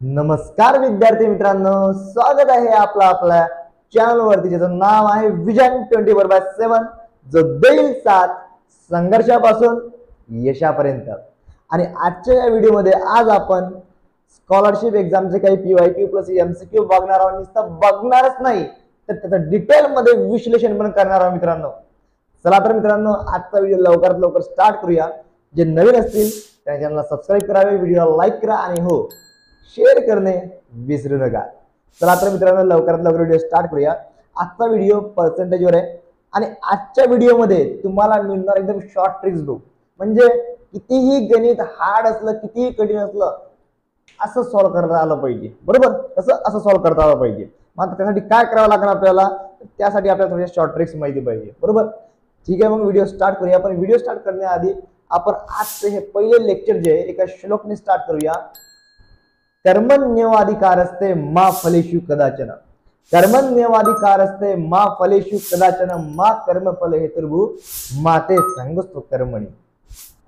नमस्कार विद्यार्थी मित्रांनो, स्वागत आहे आपल्या चॅनल वरती, ज्याचं नाव आहे विजन 24/7, जो देईल साथ संघर्षापासून यशापर्यंत। आणि आजच्या या व्हिडिओमध्ये आज आपण स्कॉलरशिप एक्झामचे काही पीवायक्यू प्लस एमसीक्यू बघणार आहोत। नुसतं बघणारच नाही तर त्याचं डिटेल मध्ये विश्लेषण पण करणार आहोत मित्रांनो। चला तर मित्रांनो, आजचा व्हिडिओ लवकरात लवकर स्टार्ट करूया। जे नवीन असतील त्या चॅनलला सबस्क्राईब करावे, व्हिडिओला लाईक करा आणि हो शेअर करणे विसरू नका। चला तर मित्रांनो, लवकरात लवकर व्हिडिओ स्टार्ट करूया। आजचा व्हिडिओ पर्सेंटेजवर आहे आणि आजच्या व्हिडिओमध्ये तुम्हाला मिळणार एकदम शॉर्ट ट्रिक्स बुक। म्हणजे कितीही गणित हार्ड असलं, कितीही कठीण असलं, असं सॉल्व्ह करता आलं पाहिजे, बरोबर? असं सॉल्व्ह करता आलं पाहिजे। मग त्यासाठी काय करावं लागणार आपल्याला? त्यासाठी आपल्याला थोड्या शॉर्ट ट्रिक्स माहिती पाहिजे, बरोबर? ठीक आहे, मग व्हिडिओ स्टार्ट करूया। पण व्हिडिओ स्टार्ट करण्याआधी आपण आजचे हे पहिले लेक्चर जे एका श्लोकने स्टार्ट करूया। कर्मण्येवाधिकारस्ते मा फलेषु कदाचन, कर्मण्येवाधिकारस्ते मा फलेषु कदाचन, मा कर्मफल हेतुर्भू मा ते संगस्तु कर्मणी।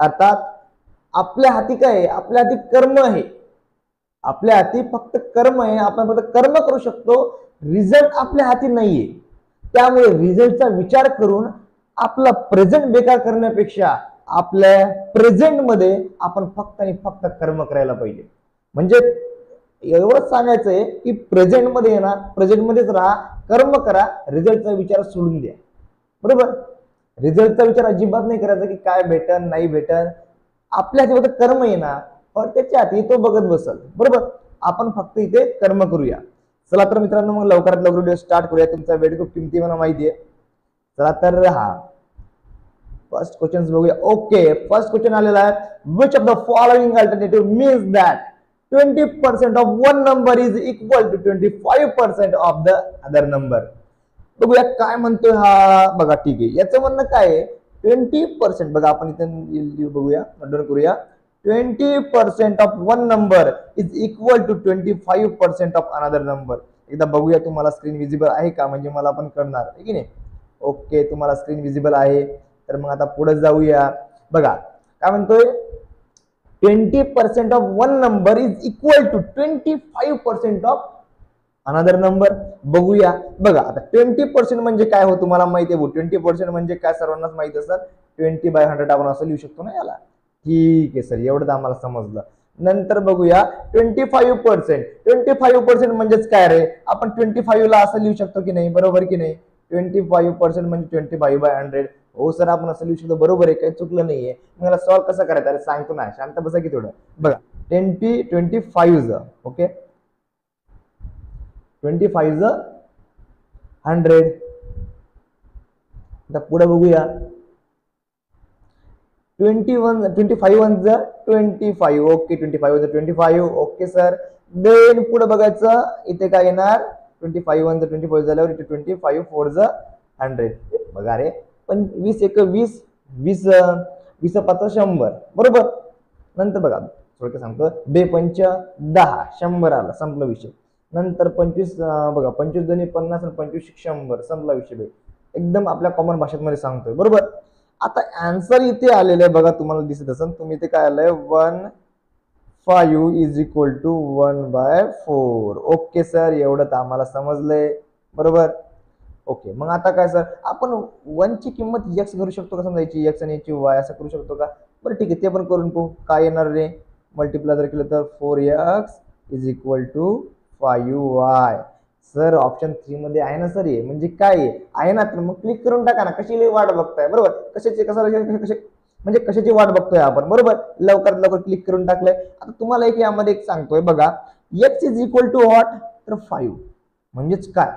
अर्थात आपल्या हाती काय आहे? आपल्या हाती कर्म आहे। आपल्या हाती फक्त कर्म आहे, आपण फक्त कर्म करू शकतो, रिझल्ट आपल्या हाती नाहीये। त्यामुळे रिझल्टचा विचार करून आपला प्रेझेंट बेकार करण्यापेक्षा आपल्या प्रेझेंट मध्ये आपण फक्त आणि फक्त कर्म करायला पाहिजे। म्हणजे एवढंच सांगायचंय की प्रेझेंट मध्ये ना, प्रेझेंट मध्येच राहा, कर्म करा, रिझल्टचा विचार सोडून द्या, बरोबर? रिझल्टचा विचार अजिबात नाही करायचा की काय भेटन नाही भेटन। आपल्या हाती फक्त कर्म आहे ना, और त्याच्या हाती तो बघत बसल, बरोबर? आपण फक्त इथे कर्म करूया। चला तर मित्रांनो, मग लवकरात लवकर व्हिडिओ स्टार्ट करूया। तुमचा वेळ खूप किमती मला माहिती आहे। चला तर फर्स्ट क्वेश्चन बघूया। ओके, फर्स्ट क्वेश्चन आलेला आहे, which of the following alternative means that 20% of one number is equal to 25% of the other number। बघूया काय म्हणतोय हा। बघा, ठीक आहे, याचं म्हणणं काय आहे? 20%, बघा आपण इथे बघूया, नोट करूया। 20% of one number is equal to 25% of another number। एकदा बघूया, तुम्हाला स्क्रीन विजिबल आहे का? म्हणजे मला पण कळणार आहे की नाही। ओके, तुम्हाला स्क्रीन विजिबल आहे, तर मग आता पुढे जाऊया। बघा काय म्हणतोय, 20% of one number is equal to 25% of another number। बघूया, बघा आता 20% म्हणजे काय हो, तुम्हाला माहिती आहे? 20% म्हणजे काय सर्वांनाच माहिती असतात, 20/100 आपण असं लिहू शकतो ना याला। ठीक आहे सर, एवढं तर आम्हाला समजलं। नंतर बघूया 25% म्हणजेच काय रे? आपण 25 ला असं लिहू शकतो की नाही, बरोबर की नाही? 25% म्हणजे 25/100। हो सर, आपण असं लिहू शकतो, बरोबर आहे, काही चुकलं नाहीये। मला सॉल्व कसं करायचं? अरे सांगतो ना, शांत बसा की थोडं। बघा 25 ओके, 25 100। आता पुढे बघूया, 25 ओके, 25 ओके सर। देन पुढे बघायचं, इथे काय येणार? 25 झाल्यावर इथे 25 100। बघा रे, पण 20 1 20, 20 20 5 100, बरोबर? नंतर बघा थोडक्यात सांगतो, 2 5 10, 100 आला, संपला विषय। नंतर 25, बघा 25 2 50 आणि 25 100, संपला विषय। एकदम आपल्या कॉमन भाषेत मध्ये सांगतोय, बरोबर? आता आन्सर इथे आलेलं आहे, बघा तुम्हाला दिसत असेल, तुम्ही इथे काय आलंय, 15 is equal to 1/4। Okay sir, एवढं तर आम्हाला समजलंय, बरोबर? ओके, मग आता काय सर, आपण 1 ची किंमत x करू शकतो का? समजायची x आणि याची y असं करू शकतो का? बरं ठीक आहे, ते पण करून पाहू। काय येणार रे? मल्टिप्लाय जर केलं तर 4x is equal to 5y। Sir option 3 मध्ये आहे ना सर, हे म्हणजे काय आहे ना, तर मग क्लिक करून टाका ना। कशी वाट बघताय, बरोबर? म्हणजे कशाची वाट बघतोय आपण, बरोबर? लवकरात लवकर क्लिक करून टाकलंय। आता तुम्हाला एक यामध्ये एक सांगतोय, बघा x is equal to what? तर 5 म्हणजेच काय,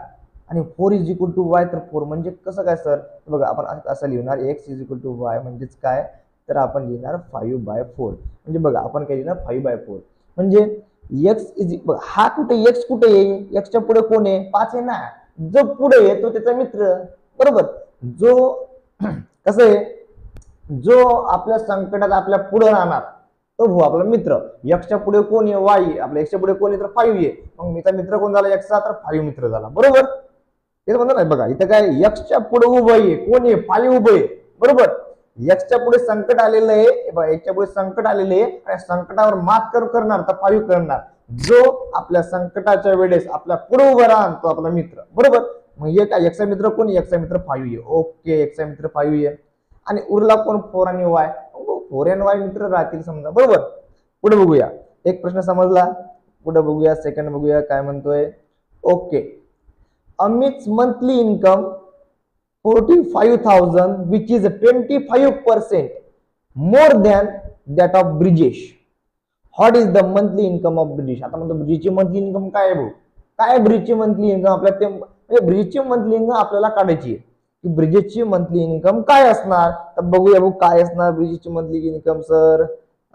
आणि 4 इज इक्वल टू y तर 4 म्हणजे कसं काय सर? बघा आपण असं लिहिणार, x is equal to y म्हणजेच काय, तर आपण लिहिणार 5/4। म्हणजे बघा आपण काय लिहिणार, 5/4। म्हणजे x इज, हा कुठे x कुठे आहे? x च्या पुढे कोण आहे? 5 आहे ना। जो पुढे आहे तो त्याचा मित्र, बरोबर? जो कसं आहे, जो आपल्या संकटात आपल्या पुढे राहणार तो भाऊ आपला मित्र। x च्या पुढे कोण आहे? y। आपल्या x च्या पुढे कोण आहे? तर 5 आहे। मग मीचा मित्र कोण झाला? x चा, तर 5 मित्र झाला, बरोबर? ते म्हणतो ना, बघा इथं काय, x च्या पुढे उभं आहे, कोण आहे? 5 उभं आहे, बरोबर? x च्या पुढे संकट आलेलं आहे, x च्या पुढे संकट आलेले आहे आणि संकटावर मात करणार तर 5 करणार। जो आपल्या संकटाच्या वेळेस आपल्या पुढे उभा राहतो आपला मित्र, बरोबर. मग हे काय एक्सचा मित्र कोण, एक्सचा मित्र 5 आहे. ओके, एक्सचा मित्र 5 आहे. आणि उरला कोण 4 आणि वाय, 4 आणि वाय मित्र राहतील समजा, बरोबर. पुढे बघूया, एक प्रश्न समजला. पुढे बघूया, सेकंड बघूया काय म्हणतोय. Okay, Amit's monthly income 45,000 which is 25% more than that of Brijesh. What is the monthly income of Brijesh? आता म्हणतो ब्रिजेशची मंथली इन्कम काय आहे भाऊ, काय ब्रिजेशची मंथली इन्कम आपल्याला ते म्हणजे ब्रिजेशची मंथली इन्कम आपल्याला काढायची आहे की ब्रिजेशची मंथली इन्कम काय असणार. तर बघूया भाऊ काय असणार ब्रिजेशची मंथली इन्कम. सर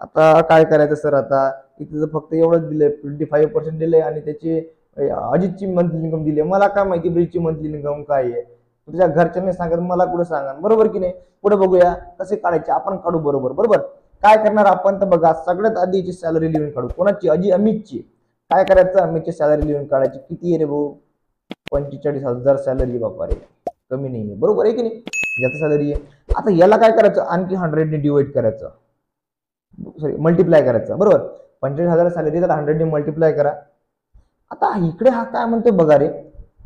आता काय करायचं सर, आता इथे फक्त एवढंच दिलंय 25% दिलंय आणि त्याची अजितची मंथली इन्कम दिली. मला काय माहिती ब्रिजची मंथली इन्कम काय आहे, तुझ्या घरच्यांनी सांगत मला कुठे सांगा, बरोबर की नाही. पुढे बघूया कसे काढायचे, आपण काढू, बरोबर. बरोबर काय करणार आपण तर बघा, सगळ्यात आधीची सॅलरी लिहून काढू. कोणाची, अमितची. काय करायचं, अमितची सॅलरी लिहून काढायची. किती आहे रे भाऊ, 45,000 सॅलरी. बापा रे, कमी नाही, बरोबर आहे की नाही, ज्याचं सॅलरी आहे. आता याला काय करायचं, आणखी 100 ने डिवाइड करायचं, सॉरी मल्टिप्लाय करायचं, बरोबर. 45,000 सॅलरी तर 100 ने मल्टिप्लाय करा. आता इकडे हा काय म्हणतोय बघा रे,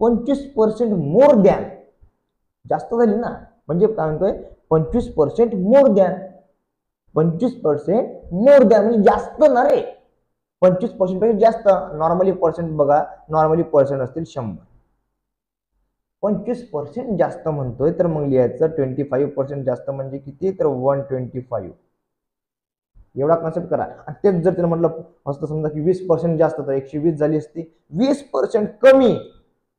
25% मोर दॅन, जास्त झाली ना, म्हणजे काय म्हणतोय 25% मोर दॅन, 25% मोर दॅन म्हणजे जास्त ना रे, 25% पेक्षा जास्त. नॉर्मली पर्सेंट बघा, नॉर्मली पर्सेंट असतील 100, 25% जास्त म्हणतोय तर मग लिहायचं 25% जास्त म्हणजे किती, तर 125. एवढा कन्सेप्ट करा. आणि तेच जर त्याला म्हटलं असतं समजा की 20% जास्त तर 120 झाली असती, 20% कमी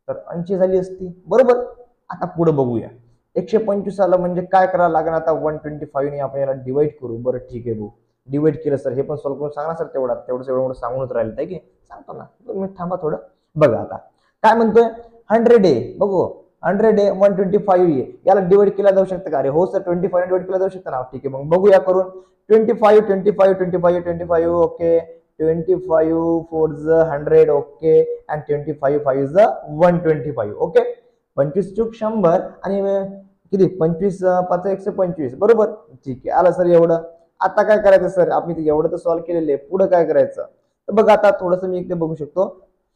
तर 80 झाली असती, बरोबर. आता पुढे बघूया, 125 आलं म्हणजे काय करावं लागेल, आता 125 ने आपण याला डिवाइड करू. बरं ठीक आहे भाऊ, डिवाइड केलं सर, हे पण सॉल्व्ह करून सांगा सर, तेवढं एवढं सांगूनच राहिलं आहे की सांगतो ना, मी थांबा थोडं. बघा आता काय म्हणतोय, 100 आहे, बघू 100 आहे, 125 आहे, याला डिवाइड केला जाऊ शकतं का, अरे हो सर 25 डिवाइड केला जाऊ शकतं ना, ठीक आहे. मग बघूया करून, 25 25 25 25, ओके, 25 4 100, ओके, अँड 25 5 125, ओके. 25 चूक 100 आणि किती, 25 5 125, बरोबर. ठीक आहे, आलं सर एवढं. आता काय करायचं सर, आपण एवढं तर सॉल्व्ह केलेलं आहे, पुढे काय करायचं तर बघा, आता थोडंसं मी इकडे बघू शकतो.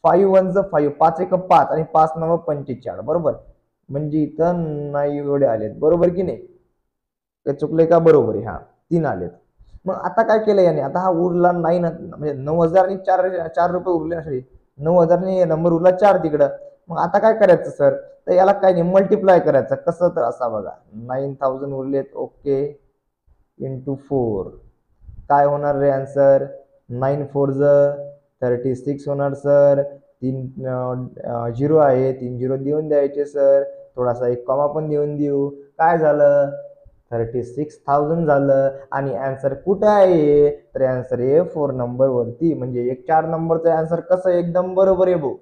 5 1 5, 5 1 5 आणि 5 9 45, बरोबर. म्हणजे इथं नाही एवढे आलेत, बरोबर की नाही, ते चुकले का, बरोबर आहे, हा 3 आलेत. मग आता काय केलं याने, आता हा उरला 9 म्हणजे 9,000 आणि 4 रुपये उरले ना, सॉरी 9,000 ने नंबर उरला 4 तिकडं. मग आता काय करायचं सर, तर याला काय नाही मल्टिप्लाय करायचं. कसं, तर असा बघा, 9,000 उरलेत, ओके, इंटू 4 काय होणार रे आन्सर, 9 4 36 होणार सर. 3 झिरो आहे, 3 झिरो देऊन द्यायचे सर, थोडासा एक कॉमा पण देऊन देऊ. काय झालं, 36,000 झालं. आणि आन्सर कुठे आहे, तर आन्सर आहे 4 नंबर वरती, म्हणजे 4 नंबरचं आन्सर कसं एकदम बरोबर आहे भाऊ.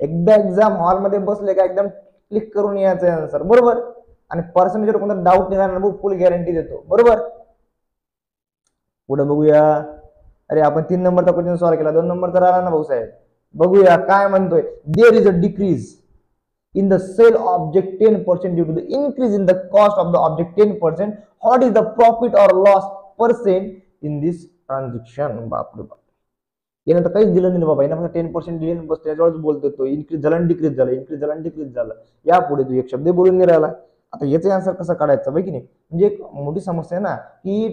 एकदा एक्झाम हॉलमध्ये बसले का एकदम क्लिक करून यायचं आन्सर, बरोबर. आणि पर्सेंटेजवर कोणता डाऊट नाही राहणार भाऊ, फुल गॅरंटी देतो, बरोबर. पुढे बघूया, अरे आपण 3 नंबरचा क्वेश्चन सॉल्व्ह केला, 2 नंबरचा राहिला ना भाऊ साहेब. बघूया काय म्हणतोय, there is a decrease in the sale object 10% due to the increase in the cost of the object 10%. What is the profit or loss percent in this transaction? बापरे बाप, यानं तर काहीच दिलं नाही बाबा, यानं फक्त 10% दिले, बस त्याच्यावरच बोलतो तो, इन्क्रीज झाला डिक्रीज झालं, इन्क्रीज झाला डिक्रीज झालं, यापुढे तू एक शब्द बोलून नाही राहिला. आता याचे आन्सर कसं काढायचं बाई की नाही, म्हणजे एक मोठी समस्या आहे ना, की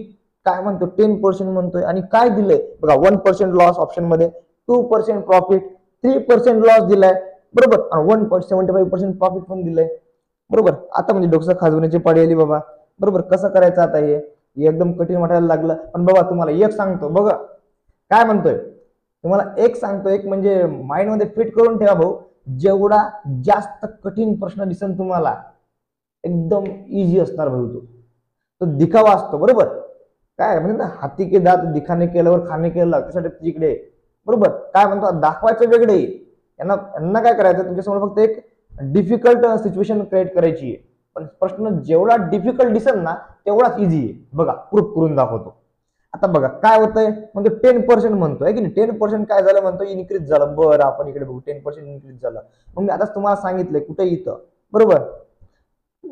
काय म्हणतो 10% म्हणतोय आणि काय दिलंय बघा, 1% लॉस ऑप्शन मध्ये, 2% प्रॉफिट, 3% लॉस दिलाय, बरोबर, 1.75% प्रॉफिट पण दिलंय, बरोबर. आता म्हणजे डोकं खाजवण्याची पाळी आली बाबा, बरोबर. कसं करायचं आता, हे एकदम कठीण वाटायला लागलं. पण बाबा तुम्हाला एक सांगतो बघा, काय म्हणतोय तुम्हाला, एक सांगतो, एक म्हणजे माइंड मध्ये फिट करून ठेवा भाऊ, जेवढा जास्त कठीण प्रश्न दिसेल तुम्हाला एकदम इझी असणार भाऊ, तो दिखावा असतो, बरोबर. काय म्हणजे ना, हाती के दात दिखाने केल्यावर खाणे केलं, त्यासाठी तिकडे, बरोबर. काय म्हणतो, दाखवायचं वेगळे, यांना काय करायचं, तुमच्यासमोर फक्त एक डिफिकल्ट सिच्युएशन क्रिएट करायची आहे, पण प्रश्न जेवढा डिफिकल्ट दिसेल ना तेवढाच इझी आहे, बघा प्रूफ करून दाखवतो. आता बघा काय होतंय, म्हणजे 10% म्हणतोय की नाही, 10% काय झालं म्हणतो, इन्क्रीज झालं. बरं आपण इकडे बघू, 10% इन्क्रीज झालं. मग मी आताच तुम्हाला सांगितलंय कुठे, इथं, बरोबर.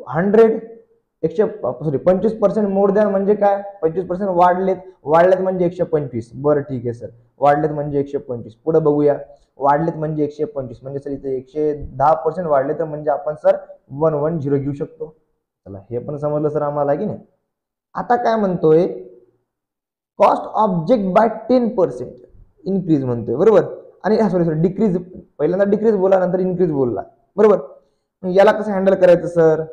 100 सॉरी 25% मोर दॅन म्हणजे काय, 25% वाढलेत म्हणजे 125. बरं ठीक आहे सर, वाढलेत म्हणजे 125. पुढे बघूया, वाढलेत म्हणजे 125 म्हणजे सर इथे 110% वाढले तर म्हणजे आपण सर 110 घेऊ शकतो. चला हे पण समजलं सर आम्हाला की नाही. आता काय म्हणतोय, कॉस्ट ऑब्जेक्ट बाय 10% इन्क्रीज म्हणतोय बरोबर. आणि सॉरी डिक्रीज, पहिल्यांदा डिक्रीज बोला नंतर इन्क्रीज बोलला बरोबर. याला कसं हँडल करायचं सर,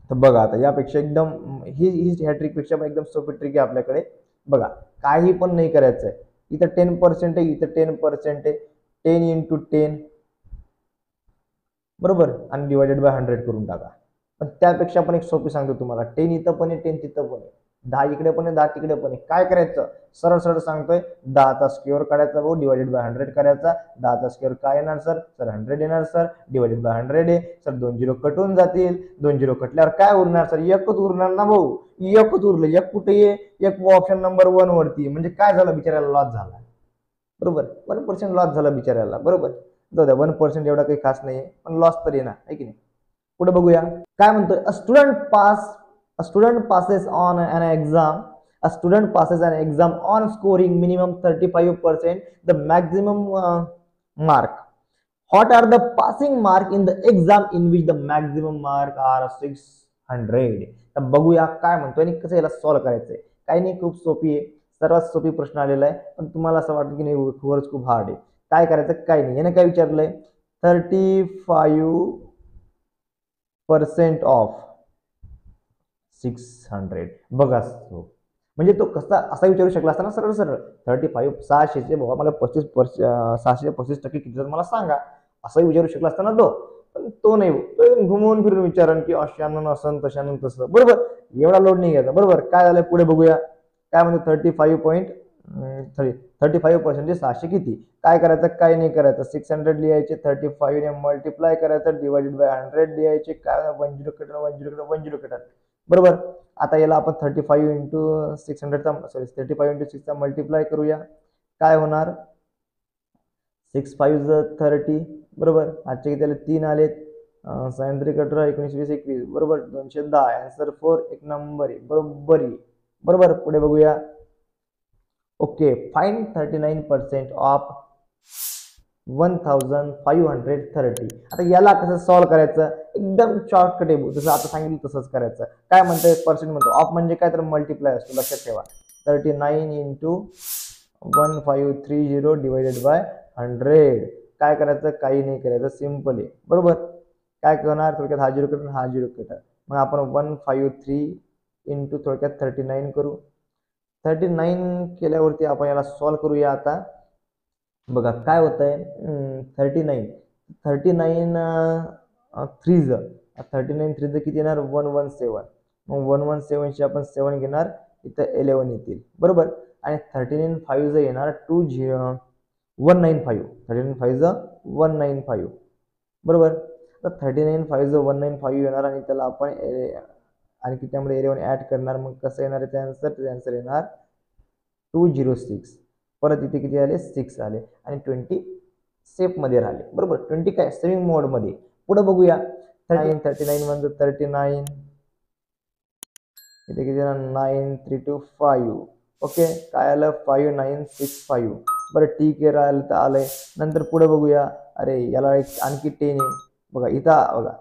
तर बघा आता यापेक्षा एकदम ह्या ट्रिक पेक्षा पण एकदम सोपी ट्रिक आहे आपल्याकडे. बघा काही पण नाही करायचं आहे, इथं 10% आहे, इथं 10% आहे, 10 into 10 बरोबर आणि डिवायडेड बाय 100 करून टाका. पण त्यापेक्षा पण एक सोपी सांगतो तुम्हाला, 10 इथं पण आहे, 10 तिथं पण आहे, 10 इकडे पण आहे, 10 तिकडे पण आहे. काय करायचं, सरळ सरळ सांगतोय, 10चा स्क्वेअर काढायचा भाऊ, डिवायडेड बाय 100 करायचा. 10चा स्क्वेअर काय येणार सर, 100 येणार सर, डिवायडेड बाय 100 आहे सर. 2 झिरो कटून जातील, 2 झिरो कटल्यावर काय उरणार सर, एकच उरणार ना भाऊ, एकच उरलं. एक कुठे आहे, एक ऑप्शन नंबर 1 वरती, म्हणजे काय झालं, बिचाऱ्याला लॉस झाला बरोबर. 1% लॉस झाला बिचाऱ्याला बरोबर. जाऊ द्या, 1% एवढा काही खास नाही, पण लॉस तर येणार आहे की नाही. पुढे बघूया काय म्हणतोय, a student passes on an exam, a student passes an exam on scoring minimum 35% the maximum mark. What are the passing mark in the exam in which the maximum mark are 600? तर बघूया काय म्हणतोय आणि कसं याला solve करायचंय. काही नाही, खूप सोपी आहे, सर्वात सोपी प्रश्न आलेला आहे. पण तुम्हाला असं वाटतं की नाही खरंच खूप हार्ड आहे. काय करायचं, काय नाही, याने काय विचारलंय, 35% ऑफ 600. बघा म्हणजे तो कसा असा विचारू शकला असता ना, सरळ सरळ 35 600चे बाबा मला 635% किती तर मला सांगा, असं विचारू शकला असता ना तो. पण तो नाही, तो एकदम घुमवून फिरून विचारण की अशानं नसन तशानं तसं बरोबर. एवढा लोड नाही घ्यायचा बरोबर. काय झालं पुढे बघूया, काय म्हणतो 35% 600 किती, काय करायचं, काय नाही करायचं, 600 लिहायचे, 35 ने मल्टिप्लाय करायचं, डिवायडेड बाय 100 लिहायचे, काय 10 कटर बरोबर. आता याला आपण 35 इंटू 600चा सॉरी 35 इंटू 6चा मल्टिप्लाय करूया. काय होणार, 6 5 30 बरोबर. आजचे किती आले, 3 आलेत, 17 19 20 21 बरोबर, 210. आन्सर 4 एक नंबर आहे बरोबर बरोबर. पुढे बघूया, ओके, फाइंड 39% ऑफ 1530. आता याला कसं सॉल्व्ह करायचं, एकदम शॉर्टकट आहे, जसं आता सांगितलं तसंच करायचं. काय म्हणतोय, पर्सेंट म्हणतो, ऑफ म्हणजे काय तर मल्टिप्लाय असतो, लक्षात ठेवा. 39 इंटू 1530 डिवायडेड बाय 100. काय करायचं, काही नाही करायचं, सिम्पल आहे बरोबर. काय करणार, थोडक्यात हा झिरो कटून हा झिरो कटर, मग आपण 153 इंटू थोडक्यात 39 करू. 39 केल्यावरती आपण याला सॉल्व्ह करूया. आता बघा काय होत आहे, 39 थ्रीज 39 थ्रीज किती येणार, 117. मग 117ची आपण 7 घेणार, इथं 11 येतील बरोबर. आणि 39 5 येणार 195, 39 5 195 बरोबर. तर 39 5 195 येणार आणि त्याला आपण आणखी त्यामध्ये 11 ऍड करणार. मग कसं येणार आहे ते आन्सर येणार 206. परत इथे किती आले, 6 आले आणि 20 सेफ मध्ये राहिले बरोबर. 20 काय सेविंग मोड मध्ये. पुढे बघूया, 39 म्हणजे 39 इथे किती 9325. ओके, काय आलं 5965. बरं ठीक आहे, राहिलं तर आलंय. नंतर पुढे बघूया, अरे याला एक आणखी 10 आहे बघा, इथं बघा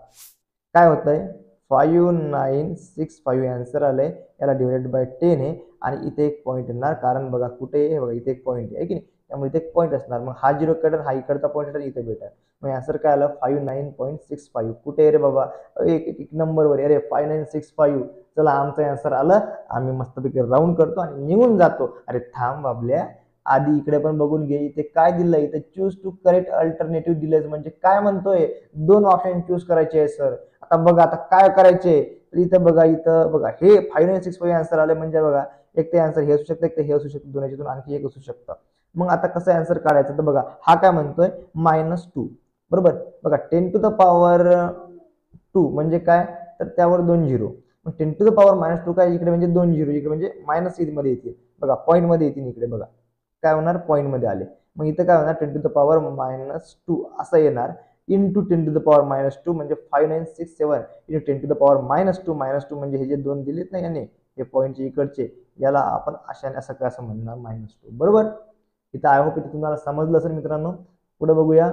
काय होतंय, 5965 आन्सर आलंय. याला डिवाइडेड बाय 10 आहे आणि इथे एक पॉईंट येणार, कारण बघा कुठे आहे बघा, इथे एक पॉईंट आहे की नाही, त्यामुळे इथे एक पॉईंट असणार. मग हा झिरो कटर, हा इकडचा पॉईंट इथे भेटेल. मग आन्सर काय आलं 59.65. कुठे आहे रे बाबा, एक नंबरवर, अरे 5965. चला आमचं आन्सर आलं, आम्ही मस्तपैकी राऊंड करतो आणि निघून जातो. अरे थांब बाबल्या, आधी इकडे पण बघून घे, इथे काय दिलंय, इथे चूज टू करेक्ट अल्टरनेटिव्ह दिलंय, म्हणजे काय म्हणतोय, 2 ऑप्शन चूज करायचे आहे सर. आता बघा आता काय करायचे, तर इथं बघा हे 5965 आन्सर आले, म्हणजे बघा एक ते आन्सर हे असू शकतं, एक ते हे असू शकतं, दोन्हीतून आणखी एक असू शकतं. मग आता कसं आन्सर काढायचं, तर बघा हा काय म्हणतोय -2 बरोबर. बघा 10 टू द पॉवर 2 म्हणजे काय, तर त्यावर 2 झिरो. मग 10 टू द पॉवर -2 काय, इकडे म्हणजे 2 झिरो, इकडे म्हणजे मायनस मध्ये येतील बघा, पॉईंट मध्ये येतील इकडे बघा, काय होणार पॉईंट मध्ये आले. मग इथं काय होणार 10 टू द पॉवर -2 असं येणार. इंटू 10⁻², म्हणजे 5967 इंटू 10⁻², -2 म्हणजे हे जे दोन दिलेत ना याने हे पॉईंटचे इकडचे, याला आपण अशाने असं कसं म्हणणार -2, बरोबर. इथं आय होप इथे तुम्हाला समजलं असेल मित्रांनो. पुढे बघूया,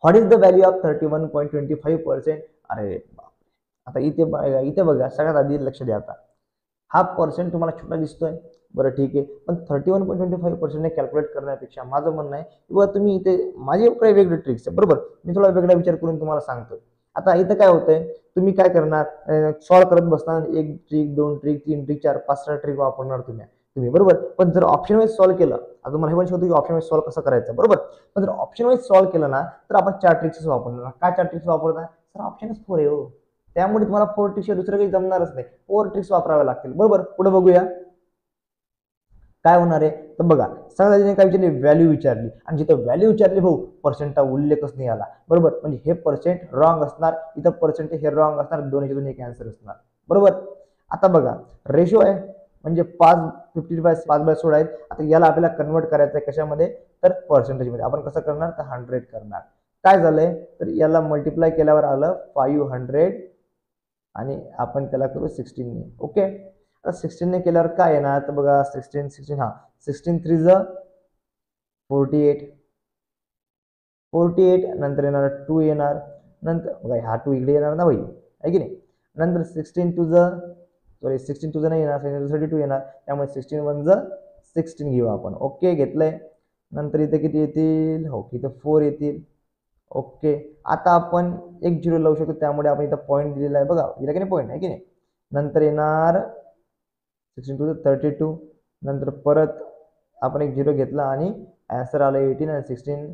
what is the value of 31.25%. अरे आता इथे बघा, सगळ्यात आधी लक्ष द्या. आता हा पर्सेंट तुम्हाला छोटा दिसतोय, बरं ठीक आहे, पण 31.25% कॅल्क्युलेट करण्यापेक्षा माझं म्हणणं आहे किंवा तुम्ही इथे माझे काही वेगळे ट्रिक्स आहे, बरोबर, मी थोडा वेगळा विचार करून तुम्हाला सांगतो. आता इथं काय होतंय, तुम्ही काय करणार, सॉल्व्ह करत बसणार, 1 ट्रिक 2 ट्रिक 3 ट्रिक 4 5 6 ट्रिक वापरणार तुम्ही बरोबर. पण जर ऑप्शन वाईज सॉल्व्ह केलं, आता तुम्हाला हे पण शिकवतो की ऑप्शन वाईज सॉल्व्ह कसं करायचं, बरोबर. पण जर ऑप्शन वाईज सॉल्व्ह केलं ना, तर आपण 4 ट्रिक्स वापरणार. काय 4 ट्रिक्स वापरणार, सर ऑप्शनच 4 आहे हो, त्यामुळे तुम्हाला 4 ट्रिक्स दुसरं काही जमणारच नाही, 4 ट्रिक्स वापराव्या लागतील, बरोबर. पुढे बघूया काय होणार आहे. तर बघा, सगळ्यात काय विचारली, व्हॅल्यू विचारली, आणि जिथं व्हॅल्यू विचारली भाऊ, पर्सेंटचा उल्लेखच नाही आला, बरोबर, म्हणजे हे पर्सेंट रॉंग असणार, इथं पर्सेंट हे रॉंग असणार, दोन्हीच्या एक आन्सर असणार, बरोबर. आता बघा, रेशो आहे म्हणजे 50/5/16 आहेत. आता याला आपल्याला कन्वर्ट करायचं आहे कशामध्ये, तर पर्सेंटेजमध्ये. आपण कसं करणार, तर 100 करणार. काय झालंय, तर याला मल्टिप्लाय केल्यावर आलं 500 आणि आपण त्याला करू 16ने. ओके, आता 16ने केल्यावर काय येणार, तर बघा 16 हा 16 3 48 नंतर येणार 2 येणार, नंतर बघा हा 2 इकडे येणार ना भाई, आहे की नाही. नंतर 16 2 नाही येणार, 32 येणार, त्यामुळे 16 1 16 घेऊ आपण. ओके, घेतलंय. नंतर इथे किती येतील, हो इथं 4 येतील. ओके, आता आपण एक 0 लावू शकतो, त्यामुळे आपण इथं पॉईंट दिलेला आहे, बघा दिला की नाही पॉईंट, आहे की नाही. नंतर येणार 16 32, नंतर परत आपण एक 0 घेतला आणि आन्सर आला 18 आणि 16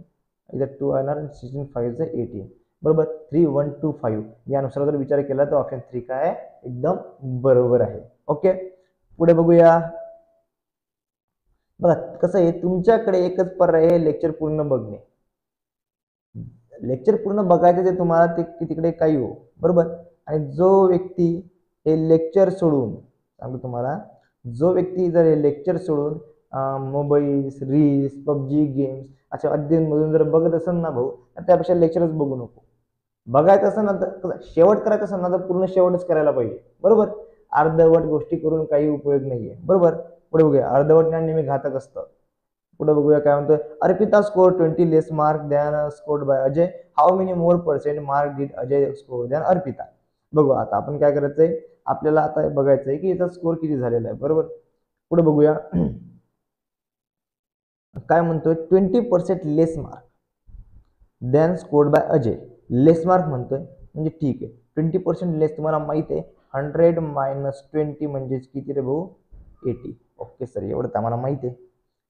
इथं 2 येणार, 16 5 18, बरोबर. 3 1 2 5 यानुसार जर विचार केला तर ऑप्शन 3 काय एकदम बरोबर आहे. ओके, पुढे बघूया. बघा कसं आहे, तुमच्याकडे एकच पर्याय आहे, लेक्चर पूर्ण बघणे. लेक्चर पूर्ण बघायचं ते तुम्हाला, ते तिकडे काही हो, बरोबर. आणि जो व्यक्ती हे लेक्चर सोडून, सांगतो तुम्हाला, जो व्यक्ती जर हे लेक्चर सोडून मोबाईल रील्स पबजी गेम्स अशा अध्ययनमधून जर बघत असेल ना भाऊ, तर त्यापेक्षा लेक्चरच बघू नको. बघायचं असेल ना तर शेवट करायचं असेल ना तर पूर्ण शेवटच करायला पाहिजे, बरोबर. अर्धवट गोष्टी करून काही उपयोग नाहीये, बरोबर. पुढे बघूया, अर्धवट ज्ञान नेहमी घातक असतं. पुढे बघूया काय म्हणतोय, Arpita score 20 less mark than scored by Ajay, how many more percent mark did Ajay score than Arpita. बघू आता आपण काय करायचंय, आपल्याला आता बघायचंय की याचा स्कोर किती झालेला आहे, बरोबर. पुढे बघूया काय म्हणतोय, 20% less mark than scored by Ajay, less mark म्हणतोय, म्हणजे ठीक आहे 20% लेस, तुम्हाला माहित आहे 100 - 20 म्हणजे किती रे भाऊ, 80. ओके सर, एवढं तर आम्हाला माहिती आहे.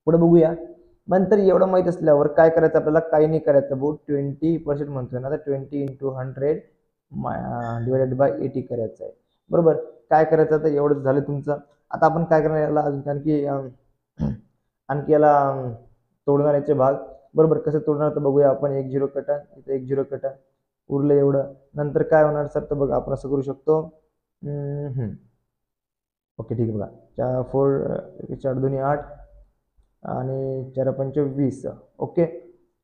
पुढे बघूया, नंतर एवढं माहित असल्यावर काय करायचं आपल्याला, काही नाही करायचं भाऊ, 20% म्हणतोय ना, तर 20 × 100 डिवायडेड बाय 80 करायचं आहे, बरोबर. काय करायचं, तर एवढंच झालं तुमचं. आता आपण काय करणार, याला अजून आणखी याला तोडणार याचे भाग, बरोबर. कसं तोडणार तर बघूया आपण, 1 0 कटा, इथे 1 0 कटा, उरलं एवढं. नंतर काय होणार सर, तर बघा आपण असं करू शकतो. ओके ठीक आहे, बघा 4 2 8 आणि 4 5 20. ओके,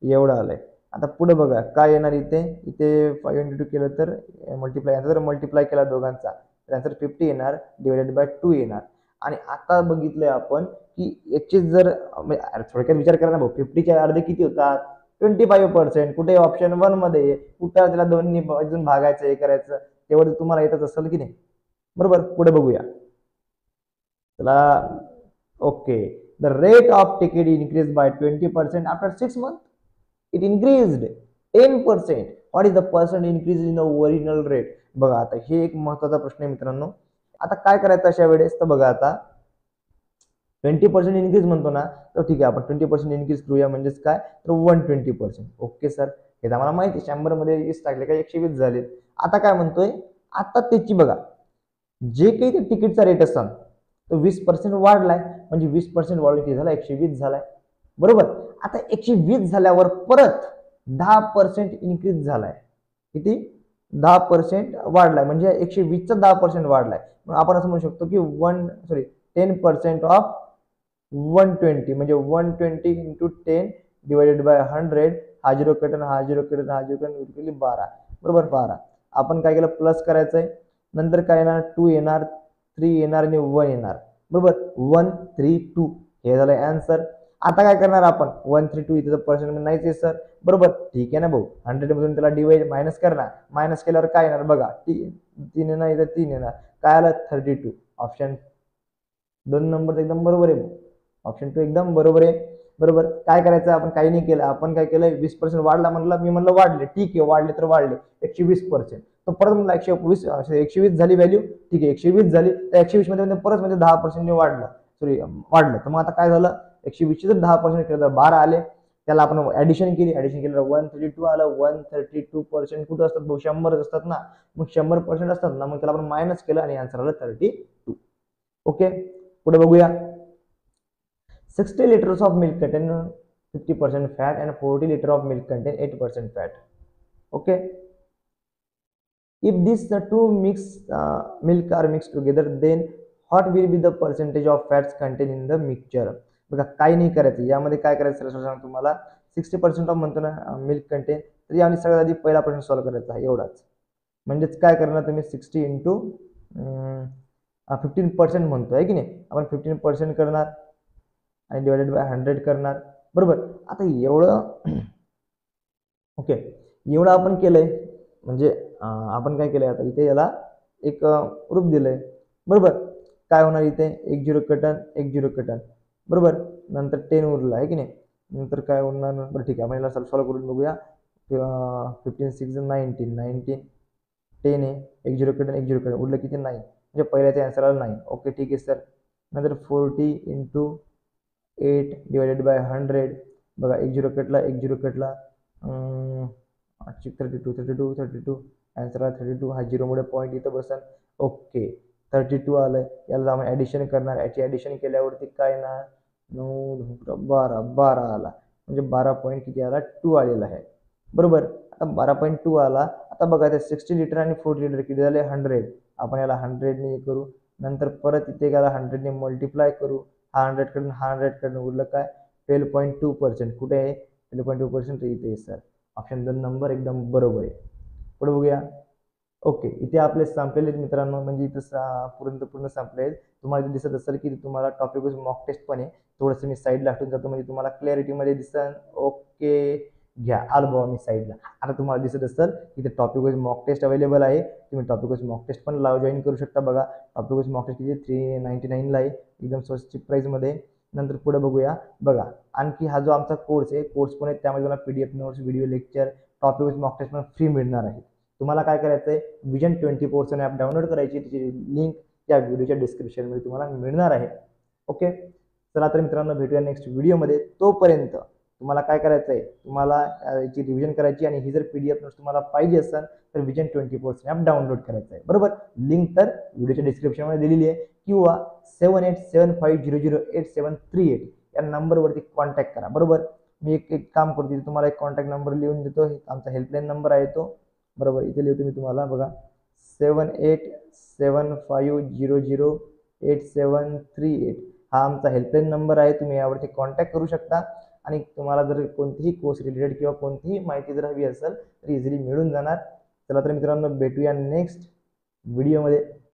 एवढं आलंय. आता पुढे बघा काय येणार, इथे 5 × 2 केलं तर मल्टिप्लाय, जर मल्टिप्लाय केला दोघांचा तर आन्सर 50 येणार, डिवायडेड बाय 2 येणार. आणि आता बघितलंय आपण की याचे जर थोडक्यात विचार करा ना भाऊ, 50च्या अर्धे किती होतात, 25%. कुठे ऑप्शन 1 मध्ये, कुठं त्याला दोन्ही बाजून भागायचं, हे करायचं, तेवढं तुम्हाला येतच असेल की नाही, बरोबर. पुढे बघूया चला. Okay, the rate of ticket increase by 20% after 6 months. It increased 10%. What is the percent increase in the original rate. बघा आता हे एक महत्वाचा प्रश्न आहे मित्रांनो. आता काय करायचं अशा वेळेस, तर बघा आता 20% इन्क्रीज म्हणतो ना, तर ठीक आहे आपण 20% इन्क्रीज करूया, म्हणजेच काय, तर 120%. ओके सर, हे तर मला माहिती आहे, 100 मध्ये 20 टाकले काय 120 झाले. आता काय म्हणतोय, आता त्याची बघा जे काही ते तिकीटचा रेट असेल तो 20% वाढलाय, म्हणजे 20% वाढून किती झाला, 120 झालाय, बरोबर. आता 120 झाल्यावर परत 10% इन्क्रीज झालाय, किती, 10% वाढलाय, म्हणजे 120चा 10% वाढलाय. मग आपण असं म्हणू शकतो की 10% ऑफ 120, म्हणजे 120 × 10 डिवायडेड बाय 100, हा 0 कटन, हा 0 कटन, हा 0 कटन, केली 12, बरोबर 12. आपण काय केलं प्लस करायचं आहे, नंतर काय येणार 2 येणार, 3 येणार आणि 1 येणार, बरोबर 1 3 2 हे झालं आन्सर. आता काय करणार आपण 1 3 2 इथे पर्सेंट नाहीच आहे सर, बरोबर ठीक आहे ना भाऊ. 100 मधून त्याला डिवाइड मायनस करणार, मायनस केल्यावर काय येणार बघा 3 येणार, इथं 3 येणार, काय आलं 32. ऑप्शन 2 नंबर एकदम बरोबर आहे, ऑप्शन 2 एकदम बरोबर आहे. बरोबर काय करायचं आपण काही नाही केलं, आपण काय केलं 20% वाढला म्हणलं, मी म्हणलं वाढले ठीक आहे, वाढले तर वाढले 120%. तो परत म्हणला 120 झाली व्हॅल्यू, ठीक आहे 120 झाली, तर 120 मध्ये परत म्हणजे 10% वाढलं, सॉरी वाढलं. तर मग आता काय झालं 120 जर 10% केलं तर 12 आले, त्याला आपण ऍडिशन केली, ऍडिशन केलं 132 आलं. 132% कुठं असतात भाऊ 100 असतात ना, मग 100% असतात ना, मग त्याला आपण मायनस केलं आणि आन्सर आलं 32. ओके पुढे बघूया. 60 liters of milk contain 50% fat and 40 liters of milk contain 8% fat. Okay. If these two milk are mixed together, then what will be the percentage of fats contained in the mixture? बघा काही नाही करायचं, यामध्ये काय करायचं सांग तुम्हाला 60% of म्हणतो ना मिल्क कंटेन, तर यामध्ये सगळ्यात आधी पहिला प्रश्न सॉल्व्ह करायचा आहे एवढाच. म्हणजेच काय करणार तुम्ही 60 इंटू 15% म्हणतो आहे की नाही, आपण 15% करणार आणि डिवायडेड बाय 100 करणार, बरोबर. आता एवढं ओके एवढं आपण केलंय, म्हणजे आपण काय केलंय आता इथे याला एक रूप दिलंय, बरोबर. काय होणार इथे 1 0 कटन 1 0 कटन, बरोबर. नंतर 10 उरला आहे की नाही, नंतर काय होणार, बरं ठीक आहे आपण याला सॉल्व्ह करून बघूया. 15 6 19 19 10 आहे, 1 0 कटन 1 0 कटन उरलं किती 9, म्हणजे पहिल्याचे आन्सर आला 9. ओके ठीक आहे सर. नंतर 40 इंटू 8 डिवायडेड बाय 100, बघा 1 0 कटला 1 0 कटला 32 32 32 आन्सर आला 32. हा 0 मुळे पॉईंट इथं बसन. ओके 32 आलंय, याला आपण ऍडिशन करणार, याची ऍडिशन केल्यावरती काय ना 9 12 12 आला, म्हणजे 12 पॉईंट किती आला 2 आलेला आहे, बरोबर. आता 12.2 आला. आता बघा ते 60 लिटर आणि 40 लिटर किती झाले 100, आपण याला 100 ने करू, नंतर परत इथे याला 100 ने मल्टिप्लाय करू, हा 100 कडून 100 कडून उरलं काय 12.2%, कुठे आहे 12.2% इथे सर. ऑप्शन 2 नंबर एकदम बरोबर आहे. पुढे बघूया. ओके इथे आपले संपलेले मित्रांनो, म्हणजे इथं पूर्ण संपले आहेत. तुम्हाला दिसत असेल की तुम्हाला टॉपिक वाईज मॉक टेस्ट पण आहे, थोडंसं मी साईडला हटून जातो म्हणजे तुम्हाला क्लॅरिटीमध्ये दिसन. ओके घ्या आलो बाबा मी साईडला. आता तुम्हाला दिसत असेल इथे topic wise mock test available आहे, तुम्ही टॉपिक वाईज मॉक टेस्ट पण जॉईन करू शकता. बघा टॉपिक वाईज मॉक टेस्ट किती 399 आहे, एकदम स्वस्त प्राईजमध्ये. नंतर पुढे बघूया. बघा आणखी हा जो आमचा कोर्स आहे, कोर्स पण आहे, त्यामध्ये मला PDF notes, video lecture, topic wise mock test पण फ्री मिळणार आहे. तुम्हाला काय करायचं आहे विजन 24/7 ॲप डाउनलोड करायची, त्याची लिंक या व्हिडिओच्या डिस्क्रिप्शनमध्ये तुम्हाला मिळणार आहे. ओके चला तर मित्रांनो भेटूया नेक्स्ट व्हिडिओमध्ये. तोपर्यंत तुम्हाला काय करायचं आहे, तुम्हाला याची रिव्हिजन करायची आणि ही जर PDF नोट्स तुम्हाला पाहिजे असेल तर विजन 24/7 ॲप डाउनलोड करायचं आहे, बरोबर. लिंक तर व्हिडिओच्या डिस्क्रिप्शनमध्ये दिलेली आहे, किंवा 7875008738 या नंबरवरती कॉन्टॅक्ट करा, बरोबर. मी एक काम करतो, तुम्हाला एक कॉन्टॅक्ट नंबर लिहून देतो, आमचा हेल्पलाईन नंबर आहे तो, बरोबर. इथे लिहितो मी तुम्हाला, बघा 7875008738 हा आमचा हेल्पलाईन नंबर आहे, तुम्ही यावरती कॉन्टॅक्ट करू शकता. आणि तुम्हाला जर कोणतीही कोर्स रिलेटेड किंवा कोणतीही माहिती जर हवी असेल तर इझिली मिळून जाणार. चला तर मित्रांनो भेटूया नेक्स्ट व्हिडिओमध्ये.